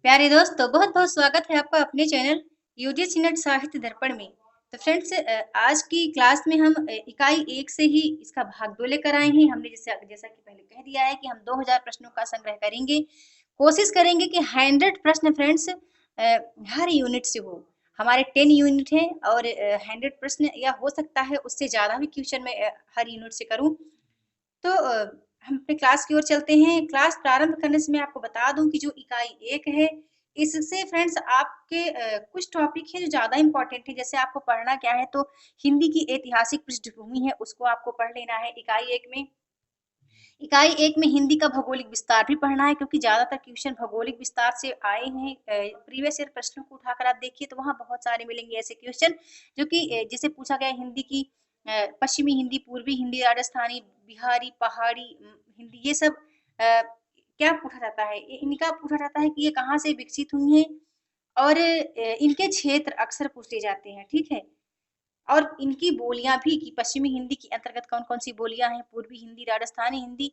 प्यारे दोस्तों, बहुत-बहुत स्वागत है आपका अपने चैनल यूजीसी नेट साहित्य दर्पण में। तो फ्रेंड्स आज की क्लास में हम इकाई 1 से ही इसका भाग 2 लेकर आए हैं। हमने जैसा कि पहले कह दिया है कि हम 2000 प्रश्नों का संग्रह करेंगे। कोशिश करेंगे कि 100 प्रश्न फ्रेंड्स हर यूनिट से हो। हमारे 10 यूनिट हैं और 100 प्रश्न या हो सकता है उससे ज़्यादा भी क्वेश्चन मैं हर यूनिट से करूँ। तो हम अपने क्लास की ओर चलते हैं। क्लास प्रारंभ करने से मैं आपको बता दूँ कि जो इकाई 1 है, इससे फ्रेंड्स आपके कुछ टॉपिक हैं जो ज़्यादा इम्पोर्टेंट है। जैसे आपको पढ़ना क्या है, तो हिंदी की ऐतिहासिक पृष्ठभूमि है, उसको आपको पढ़ लेना है इकाई 1 में। इकाई 1 में हिंदी का भौगोलिक विस्तार भी पढ़ना है, क्योंकि ज़्यादातर क्वेश्चन भौगोलिक विस्तार से आए हैं। प्रीवियस ईयर प्रश्नों को उठाकर आप देखिए तो वहाँ बहुत सारे मिलेंगे ऐसे क्वेश्चन जो कि जैसे पूछा गया हिंदी की पश्चिमी हिंदी, पूर्वी हिंदी, राजस्थानी, बिहारी, पहाड़ी हिंदी, ये सब क्या पूछा जाता है? इनका पूछा जाता है कि ये कहाँ से विकसित हुई हैं और इनके क्षेत्र अक्सर पूछे जाते हैं, ठीक है? और इनकी बोलियाँ भी कि पश्चिमी हिंदी के अंतर्गत कौन-कौन सी बोलियाँ हैं, पूर्वी हिंदी, राजस्थानी हिंदी,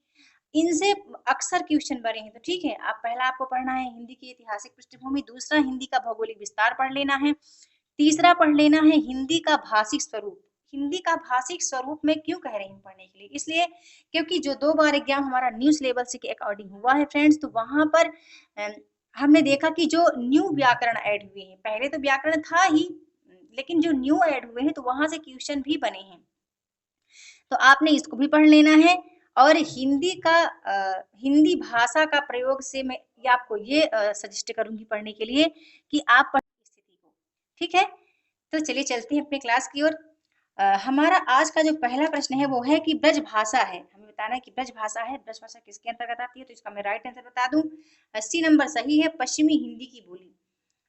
इनसे अक्सर क्वेश्चन बने हैं। तो ठीक है, आप पहला आपको पढ़ना है हिंदी की ऐतिहासिक पृष्ठभूमि, दूसरा हिंदी का भौगोलिक विस्तार पढ़ लेना है, तीसरा पढ़ लेना है हिंदी का भाषिक स्वरूप। हिंदी का भाषिक स्वरूप मैं क्यों कह रही हूँ पढ़ने के लिए? इसलिए क्योंकि जो 2 बार एग्ज़ाम हमारा न्यू सिलेबस के अकॉर्डिंग हुआ है फ्रेंड्स, तो वहाँ पर अ, हमने देखा कि जो न्यू व्याकरण ऐड हुए हैं, पहले तो व्याकरण था ही, लेकिन जो न्यू ऐड हुए हैं तो वहाँ से क्वेश्चन भी बने हैं। तो आपने इसको भी पढ़ लेना है और हिंदी भाषा का प्रयोग से मैं ये आपको ये सजेस्ट करूँगी पढ़ने के लिए कि आप पढ़ने की स्थिति को, ठीक है? तो चलिए चलते हैं अपनी क्लास की ओर। हमारा आज का जो पहला प्रश्न है वो है कि ब्रज भाषा है। हमें बताना है कि ब्रज भाषा है, ब्रज भाषा किसके अंतर्गत आती है? तो इसका मैं राइट आंसर बता दूँ। सी नंबर सही है, पश्चिमी हिंदी की बोली।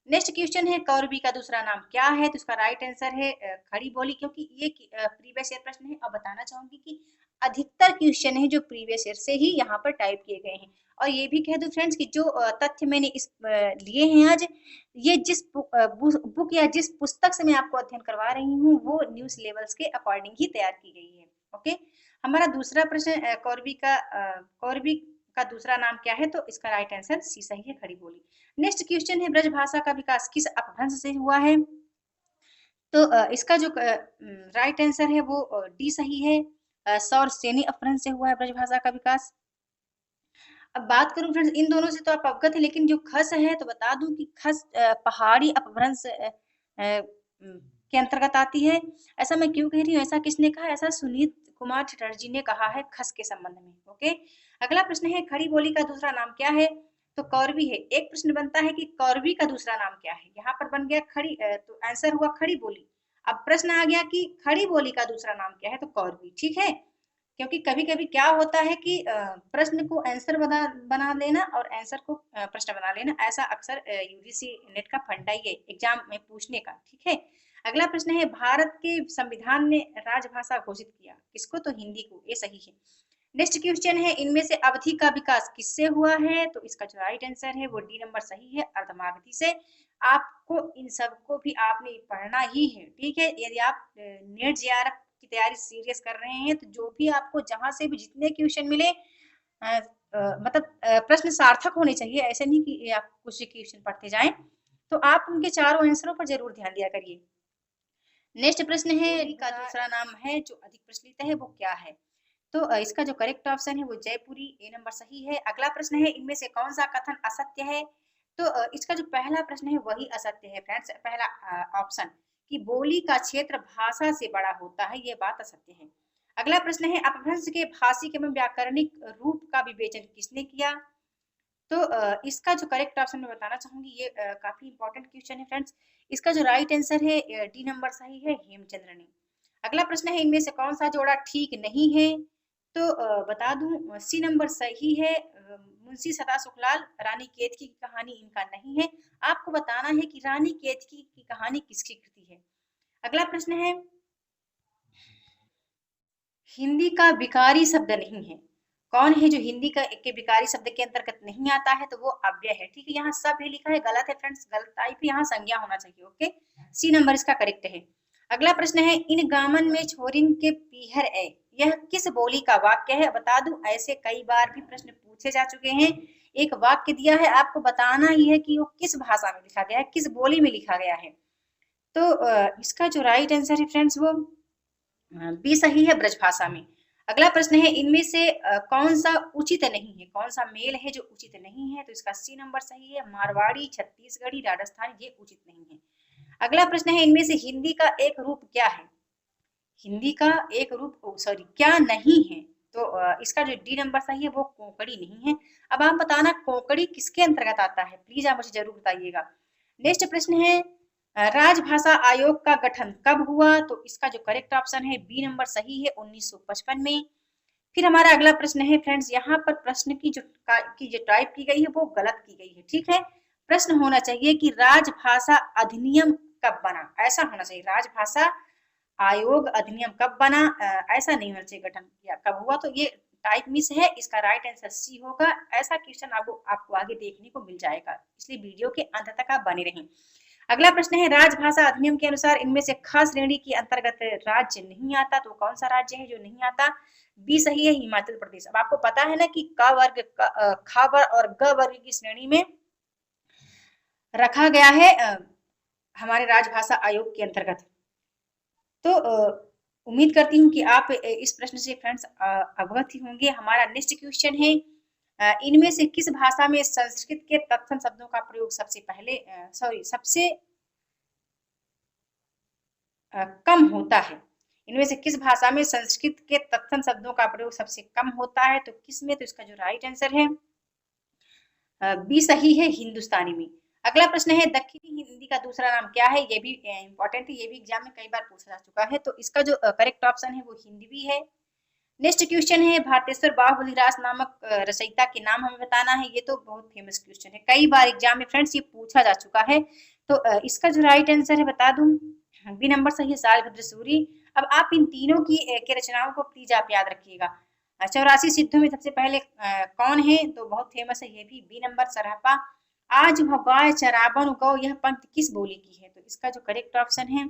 नेक्स्ट क्वेश्चन है कौरवी का दूसरा नाम क्या है? तो इसका राइट आंसर है खड़ी बोली, क्योंकि ये प्रीवियस ईयर प्रश्न है। अब बताना चाहूंगी कि अधिकतर क्वेश्चन है जो प्रीवियस ईयर से ही यहाँ पर टाइप किए गए हैं। और ये भी कह दूं फ्रेंड्स कि जो तथ्य मैंने इस लिए हैं आज, ये जिस बुक या जिस पुस्तक से मैं आपको अध्ययन करवा रही हूँ वो न्यू सिलेबस के अकॉर्डिंग ही तैयार की गई है। ओके, हमारा दूसरा प्रश्न कौरवी का दूसरा नाम क्या है? तो इसका राइट आंसर सी सही है, खड़ी बोली। नेक्स्ट क्वेश्चन है ब्रज भाषा का विकास किस अपभ्रंश से हुआ है? तो इसका जो राइट आंसर है वो डी सही है, सौर सेनी अपभ्रंश से हुआ है ब्रज भाषा का विकास। अब बात करूं फ्रेंड्स इन दोनों से तो आप अवगत है, लेकिन जो खस है तो बता दूं कि खस पहाड़ी अपभ्रंश के अंतर्गत आती है। ऐसा मैं क्यों कह रही हूँ, ऐसा किसने कहा? ऐसा सुनीत कुमार चटर्जी ने कहा है खस के संबंध में। ओके, अगला प्रश्न है खड़ी बोली का दूसरा नाम क्या है? तो कौरवी है। एक प्रश्न बनता है कि कौरवी का दूसरा नाम क्या है? यहाँ पर बन गया खड़ी, तो आंसर हुआ खड़ी बोली। अब प्रश्न आ गया कि खड़ी बोली का दूसरा नाम क्या है? तो कौरवी, ठीक है। क्योंकि कभी-कभी क्या होता है कि प्रश्न को आंसर बना बना लेना और आंसर को प्रश्न बना लेना, ऐसा अक्सर यूजीसी नेट का फंडा ही है एग्जाम में पूछने का, ठीक है। अगला प्रश्न है भारत के संविधान ने राजभाषा घोषित किया किसको? तो हिंदी को, ये सही है। नेक्स्ट क्वेश्चन है इनमें से अवधि का विकास किससे हुआ है? तो इसका जो राइट आंसर है वो डी नंबर सही है, अर्धमागधी से। आपको इन सबको भी आपने पढ़ना ही है, ठीक है। यदि आप नेट जेआरएफ की तैयारी सीरियस कर रहे हैं तो जो भी आपको जहां से भी जितने क्वेश्चन मिले मतलब प्रश्न सार्थक होने चाहिए, ऐसे नहीं कि आप कुछ क्वेश्चन पढ़ते जाएं। तो आप उनके चारों आंसरों पर जरूर ध्यान दिया करिए। नेक्स्ट प्रश्न है का दूसरा नाम है जो अधिक प्रचलित है वो क्या है? तो इसका जो करेक्ट ऑप्शन है वो जयपुरी, ए नंबर सही है। अगला प्रश्न है इनमें से कौन सा कथन असत्य है? तो इसका जो पहला प्रश्न है वही असत्य है फ्रेंड्स, पहला ऑप्शन कि बोली का क्षेत्र भाषा से बड़ा होता है, ये बात असत्य है। अगला प्रश्न है अपभ्रंश के भाषिक एवं व्याकरणिक रूप का विवेचन किसने किया? तो इसका जो करेक्ट ऑप्शन मैं बताना चाहूंगी, ये काफी इंपॉर्टेंट क्वेश्चन है फ्रेंड्स। इसका जो राइट आंसर है डी नंबर सही है, हेमचंद्र ने। अगला प्रश्न है इनमें से कौन सा जोड़ा ठीक नहीं है? तो बता दूं सी नंबर सही है, मुंशी सदा सुखलाल, रानी केतकी की कहानी इनका नहीं है। आपको बताना है कि रानी केतकी की कहानी किसकी कृति है। अगला प्रश्न है हिंदी का विकारी शब्द नहीं है, कौन है जो हिंदी का के विकारी शब्द के अंतर्गत नहीं आता है? तो वो अव्यय है, ठीक है। यहाँ सब है लिखा है, गलत है फ्रेंड्स, गलत टाइप यहाँ संज्ञा होना चाहिए। ओके, सी नंबर इसका करेक्ट है। अगला प्रश्न है इन गामन में छोरिन के पीहर ए, यह किस बोली का वाक्य है? बता दूं ऐसे कई बार भी प्रश्न पूछे जा चुके हैं। एक वाक्य दिया है, आपको बताना ही है कि वो किस भाषा में लिखा गया है, किस बोली में लिखा गया है। तो इसका जो राइट आंसर है फ्रेंड्स वो बी सही है, ब्रजभाषा में। अगला प्रश्न है, इनमें से कौन सा उचित नहीं है, कौन सा मेल है जो उचित नहीं है? तो इसका सी नंबर सही है, मारवाड़ी, छत्तीसगढ़ी, राजस्थानी ये उचित नहीं है। अगला प्रश्न है, इनमें से हिंदी का एक रूप क्या है? हिंदी का एक रूप क्या नहीं है? तो इसका जो डी नंबर सही है वो कोंकणी नहीं है। अब आप बताना कोंकणी किसके अंतर्गत आता है, प्लीज आप मुझे जरूर बताइएगा। नेक्स्ट प्रश्न है, राजभाषा आयोग का गठन कब हुआ? तो इसका जो करेक्ट ऑप्शन है बी नंबर सही है, 1955 में। फिर हमारा अगला प्रश्न है फ्रेंड्स, यहाँ पर प्रश्न की जो टाइप की गई है वो गलत की गई है, ठीक है। प्रश्न होना चाहिए कि राजभाषा अधिनियम कब बना, ऐसा होना चाहिए। राजभाषा आयोग अधिनियम कब बना, ऐसा नहीं होना चाहिए गठन किया कब हुआ। तो ये टाइप मिस है, इसका राइट आंसर सी होगा। ऐसा क्वेश्चन आपको आगे देखने को मिल जाएगा, इसलिए वीडियो के अंत तक आप बने रहें। अगला प्रश्न है, राजभाषा अधिनियम के अनुसार इनमें से ख श्रेणी के अंतर्गत राज्य नहीं आता, तो कौन सा राज्य है जो नहीं आता? बी सही है, हिमाचल प्रदेश। अब आपको पता है ना कि क वर्ग, ख वर्ग और ग वर्ग की श्रेणी में रखा गया है हमारे राजभाषा आयोग के अंतर्गत। तो उम्मीद करती हूँ कि आप इस प्रश्न से फ्रेंड्स अवगत ही होंगे। हमारा नेक्स्ट क्वेश्चन है, इनमें से किस भाषा में संस्कृत के तत्सम शब्दों का प्रयोग सबसे कम होता है? इनमें से किस भाषा में संस्कृत के तत्सम शब्दों का प्रयोग सबसे कम होता है? तो किस में? तो इसका जो राइट आंसर है बी सही है, हिंदुस्तानी में। अगला प्रश्न है, दक्षिणी हिंदी का दूसरा नाम क्या है? ये भी इंपॉर्टेंट है, ये भी एग्जाम में कई बार पूछा जा चुका है। तो इसका जो करेक्ट ऑप्शन है वो हिंदी है। नेक्स्ट क्वेश्चन है, भारतेश्वर बाहुबलीदास नामक रचयिता के नाम हमें बताना है। ये तो बहुत फेमस क्वेश्चन है, कई बार एग्जाम में फ्रेंड्स ये पूछा जा चुका है। तो इसका जो राइट आंसर है बता दूं, बी नंबर सही है, शालभद्र सूरी। अब आप इन तीनों के रचनाओं को प्लीज आप याद रखिएगा। 84 सिद्धों में सबसे पहले कौन है? तो बहुत फेमस है ये भी, बी नंबर सरहपा। आज वह गाय चरावन गौ, यह पंक्ति किस बोली की है? तो इसका जो करेक्ट ऑप्शन है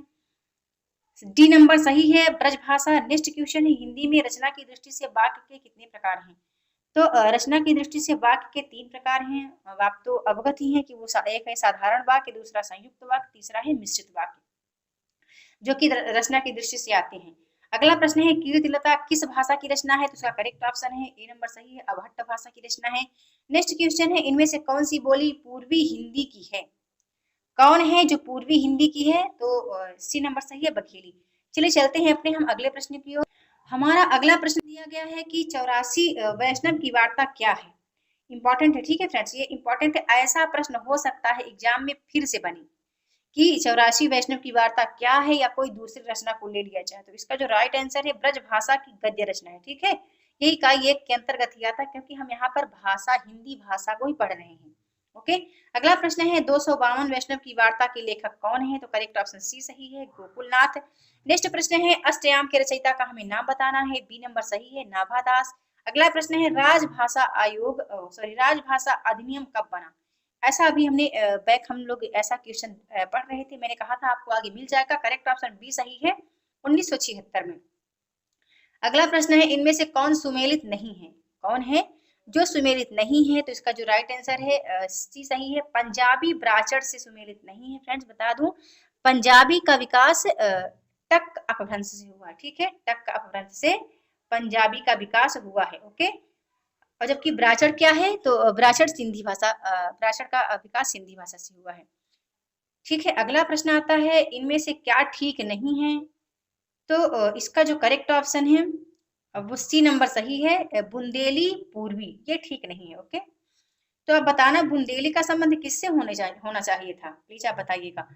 डी नंबर सही है, ब्रजभाषा। नेक्स्ट क्वेश्चन है, हिंदी में रचना की दृष्टि से वाक्य के कितने प्रकार हैं? तो रचना की दृष्टि से वाक्य के 3 प्रकार हैं। अब आप तो अवगत ही हैं कि वो एक है साधारण वाक्य, दूसरा संयुक्त वाक्य, तीसरा है मिश्रित वाक्य, जो कि रचना की दृष्टि से आते हैं। अगला प्रश्न है, कीर्तिलता किस भाषा की रचना है? तो उसका करेक्ट ऑप्शन है ए नंबर सही है, अभट्ट भाषा की रचना है। नेक्स्ट क्वेश्चन है, इनमें से कौन सी बोली पूर्वी हिंदी की है? कौन है जो पूर्वी हिंदी की है? तो सी नंबर सही है, बघेली। चलिए चलते हैं अपने हम अगले प्रश्न की ओर। हमारा अगला प्रश्न दिया गया है कि 84 वैष्णव की वार्ता क्या है? इंपॉर्टेंट है, ठीक है फ्रेंड्स, ये इंपॉर्टेंट है। ऐसा प्रश्न हो सकता है एग्जाम में फिर से बने कि 84 वैष्णव की वार्ता क्या है, या कोई दूसरी रचना को ले लिया जाए। तो इसका जो राइट आंसर है ब्रजभाषा की गद्य रचना है, ठीक है। यही इकाई 1 के अंतर्गत ही आता है, क्योंकि हम यहाँ पर भाषा हिंदी भाषा को ही पढ़ रहे हैं। ओके, अगला प्रश्न है, 252 वैष्णव की वार्ता के लेखक कौन है? तो करेक्ट ऑप्शन सी सही है, गोकुलनाथ। नेक्स्ट प्रश्न है, अष्टयाम के रचयिता का हमें नाम बताना है। बी नंबर सही है, नाभादास। अगला प्रश्न है, राजभाषा राजभाषा अधिनियम कब बना? ऐसा अभी हमने हम लोग ऐसा क्वेश्चन पढ़ रहे थे, मैंने कहा था आपको आगे मिल जाएगा। करेक्ट ऑप्शन बी सही है, 1976 में। अगला प्रश्न है, इनमें से कौन सुमेलित नहीं है? कौन है जो सुमेलित नहीं है? तो इसका जो राइट आंसर है सी सही है, पंजाबी ब्राचर से सुमेलित नहीं है। फ्रेंड्स बता दूं, पंजाबी का विकास टक अपभ्रंश से हुआ, ठीक है, टक अपभ्रंश से पंजाबी का विकास हुआ है। ओके, और जबकि ब्राचर क्या है? तो ब्राचर सिंधी भाषा, ब्राचर का विकास सिंधी भाषा से हुआ है, ठीक है। अगला प्रश्न आता है, इनमें से क्या ठीक नहीं है? तो इसका जो करेक्ट ऑप्शन है वो सी नंबर सही है, बुंदेली पूर्वी, ये ठीक नहीं है। ओके, तो अब बताना बुंदेली का संबंध किससे होना चाहिए था, प्लीज आप बताइएगा।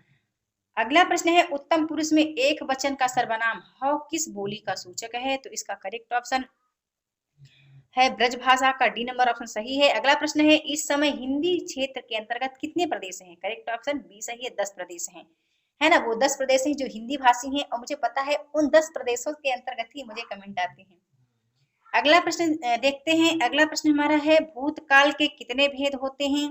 अगला प्रश्न है, उत्तम पुरुष में एक वचन का सर्वनाम ह किस बोली का सूचक है? तो इसका करेक्ट ऑप्शन है ब्रजभाषा का, डी नंबर ऑप्शन सही है। अगला प्रश्न है, इस समय हिंदी क्षेत्र के अंतर्गत कितने प्रदेश हैं? करेक्ट ऑप्शन बी सही है, 10 प्रदेश हैं, है ना। वो 10 प्रदेश हैं जो हिंदी भाषी हैं, और मुझे पता है उन 10 प्रदेशों के अंतर्गत ही मुझे कमेंट आते हैं। अगला प्रश्न देखते हैं। अगला प्रश्न हमारा है, भूतकाल के कितने भेद होते हैं?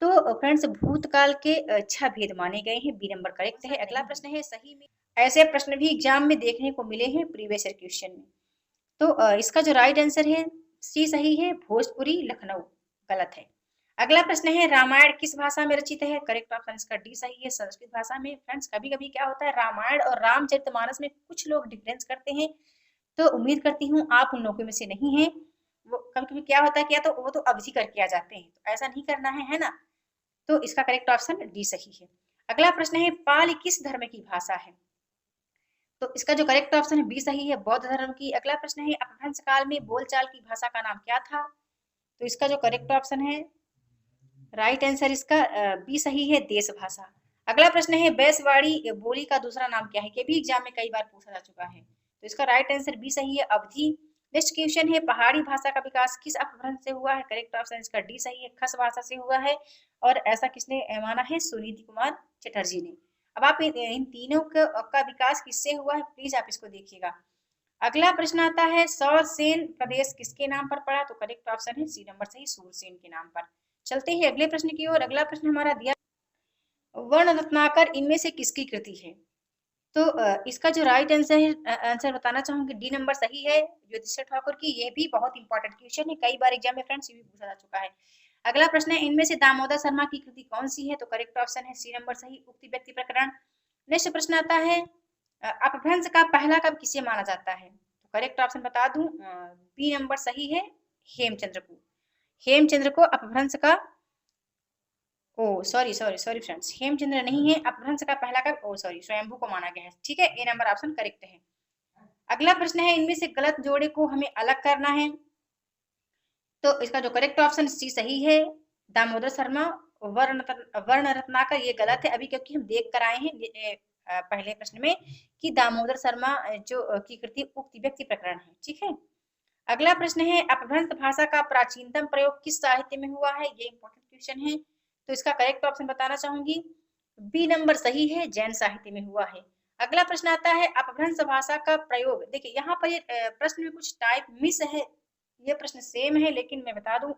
तो फ्रेंड्स भूतकाल के 6 भेद माने गए हैं, बी नंबर करेक्ट है। अगला प्रश्न है, सही में ऐसे प्रश्न भी एग्जाम में देखने को मिले हैं प्रीवियस ईयर क्वेश्चन में। तो इसका जो राइट आंसर है सी सही है, भोजपुरी लखनऊ, गलत है। अगला प्रश्न है रामायण किस भाषा में रचित है? करेक्ट ऑप्शन इसका डी सही है, संस्कृत भाषा में। फ्रेंड्स कभी कभी क्या होता है, रामायण और रामचरितमानस में कुछ लोग डिफरेंस करते हैं, तो उम्मीद करती हूँ आप उन लोगों में से नहीं है। वो कभी कभी क्या होता है, क्या तो वो तो अवधि करके आ जाते हैं, तो ऐसा नहीं करना है ना। तो इसका करेक्ट ऑप्शन डी सही है। अगला प्रश्न है पाली किस धर्म की भाषा है? तो इसका जो करेक्ट ऑप्शन है बी सही है, बौद्ध धर्म की। अगला प्रश्न है अपभ्रंश काल में बोलचाल की भाषा का नाम क्या था? तो इसका जो करेक्ट ऑप्शन है, राइट आंसर इसका बी सही है, देश भाषा। अगला प्रश्न है बैसवाड़ी बोली का दूसरा नाम क्या है? ये भी एग्जाम में कई बार पूछा जा चुका है, तो इसका राइट आंसर बी सही है, अवधि। नेक्स्ट क्वेश्चन है पहाड़ी भाषा का विकास किस अपभ्रंश से हुआ है? करेक्ट ऑप्शन इसका डी सही है, खस भाषा से हुआ है, और ऐसा किसने माना है? सुनीति कुमार चटर्जी ने। अब आप इन तीनों का विकास किससे हुआ है, प्लीज आप इसको देखिएगा। अगला प्रश्न आता है सौरसेन प्रदेश किसके नाम पर पड़ा? तो करेक्ट ऑप्शन है सी नंबर सही, सूरसेन के नाम पर। चलते हैं अगले प्रश्न की ओर। अगला प्रश्न हमारा दिया, वर्ण रत्नाकर इनमें से किसकी कृति है? तो इसका जो राइट आंसर है, आंसर बताना चाहूंगी डी नंबर सही है, ज्योतिष ठाकुर की। ये भी बहुत इंपॉर्टेंट क्वेश्चन है, कई बार एग्जाम में फ्रेंड्स ये भी पूछा जा चुका है। अगला प्रश्न है इनमें से दामोदर शर्मा की कृति कौन सी है? तो करेक्ट ऑप्शन है सी नंबर सही, उक्ति व्यक्ति प्रकरण। नेक्स्ट प्रश्न आता है अपभ्रंश का पहला कवि किसे माना जाता है? तो करेक्ट ऑप्शन बता दूं, बी नंबर सही है, हेमचंद्र को। हेमचंद्र को अपभ्रंश का, oh sorry sorry sorry friends, Hemchandra नहीं है, अपभ्रंश का पहला कवि, ओ सॉरी, स्वयंभू को माना गया है। ठीक है, ए नंबर ऑप्शन करेक्ट है। अगला प्रश्न है इनमें से गलत जोड़े को हमें अलग करना है, तो इसका जो करेक्ट ऑप्शन सी सही है, दामोदर शर्मा वर्ण रत्नाकर, ये गलत है अभी, क्योंकि हम देख कर आए हैं पहले प्रश्न में कि दामोदर शर्मा जो की कृति उक्ति व्यक्ति प्रकरण है। ठीक है, अगला प्रश्न है अपभ्रंश भाषा का प्राचीनतम प्रयोग किस साहित्य में हुआ है? ये इंपॉर्टेंट क्वेश्चन है, तो इसका करेक्ट ऑप्शन बताना चाहूंगी, बी नंबर सही है, जैन साहित्य में हुआ है। अगला प्रश्न आता है अपभ्रंश भाषा का प्रयोग, देखिए यहाँ पर ये प्रश्न में कुछ टाइप मिस है, ये प्रश्न सेम है, लेकिन मैं बता दूं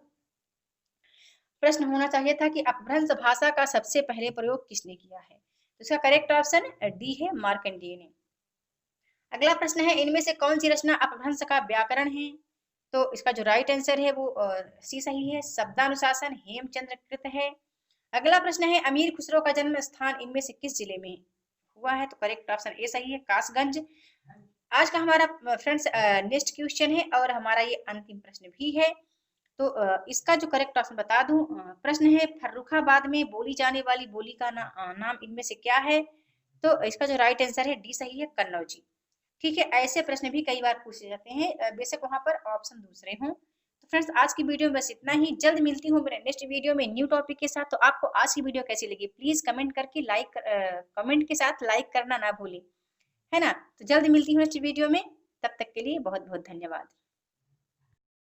प्रश्न होना चाहिए था कि अपभ्रंश भाषा का सबसे पहले प्रयोग किसने किया है? तो इसका करेक्ट ऑप्शन डी है, मार्कंडेय ने। अगला प्रश्न है इनमें से कौन सी रचना अपभ्रंश का व्याकरण है? तो इसका जो राइट आंसर है वो सी सही है, शब्दानुशासन हेमचंद्र कृत है। अगला प्रश्न है अमीर खुसरो का जन्म स्थान इनमें से किस जिले में हुआ है? तो करेक्ट ऑप्शन ए सही है, कासगंज। आज का हमारा फ्रेंड्स नेक्स्ट क्वेश्चन है, और हमारा ये अंतिम प्रश्न भी है, तो इसका जो करेक्ट ऑप्शन बता दूं, प्रश्न है फर्रुखाबाद में बोली जाने वाली बोली का नाम इनमें से क्या है? तो इसका जो राइट आंसर है डी सही है, कन्नौजी। ठीक है, ऐसे प्रश्न भी कई बार पूछे जाते हैं, बेशक वहां पर ऑप्शन दूसरे हों। तो फ्रेंड्स आज की वीडियो में बस इतना ही, जल्द मिलती हूँ मेरे नेक्स्ट वीडियो में न्यू टॉपिक के साथ। तो आपको आज की वीडियो कैसी लगी प्लीज कमेंट करके कमेंट के साथ लाइक करना ना भूलें, है ना। तो जल्द मिलती हूँ नेक्स्ट वीडियो में, तब तक के लिए बहुत बहुत धन्यवाद।